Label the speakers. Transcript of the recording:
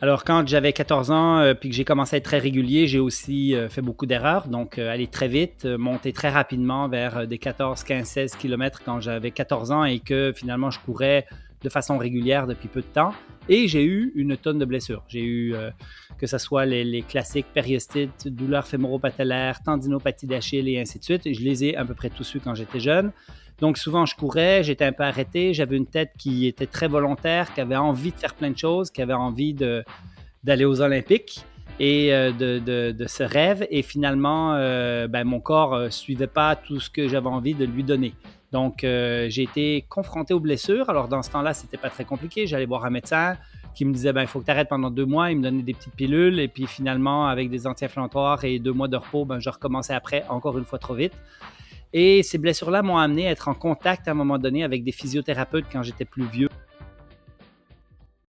Speaker 1: Alors, quand j'avais 14 ans, puis que j'ai commencé à être très régulier, j'ai aussi fait beaucoup d'erreurs. Donc, aller très vite, monter très rapidement vers des 14, 15, 16 kilomètres quand j'avais 14 ans et que finalement, je courais de façon régulière depuis peu de temps. Et j'ai eu une tonne de blessures. J'ai eu, que ce soit les classiques périostite, douleurs fémoro-patellaires, tendinopathie d'Achille et ainsi de suite. Et je les ai à peu près tous eus quand j'étais jeune. Donc souvent, je courais, j'étais un peu arrêté, j'avais une tête qui était très volontaire, qui avait envie de faire plein de choses, qui avait envie d'aller aux Olympiques et de ce rêve. Et finalement, mon corps ne suivait pas tout ce que j'avais envie de lui donner. Donc, j'ai été confronté aux blessures. Alors, dans ce temps-là, c'était pas très compliqué. J'allais voir un médecin qui me disait, il faut que tu arrêtes pendant 2 mois. Il me donnait des petites pilules. Et puis, finalement, avec des anti-inflammatoires et 2 mois de repos, je recommençais après, encore une fois trop vite. Et ces blessures-là m'ont amené à être en contact à un moment donné avec des physiothérapeutes quand j'étais plus vieux.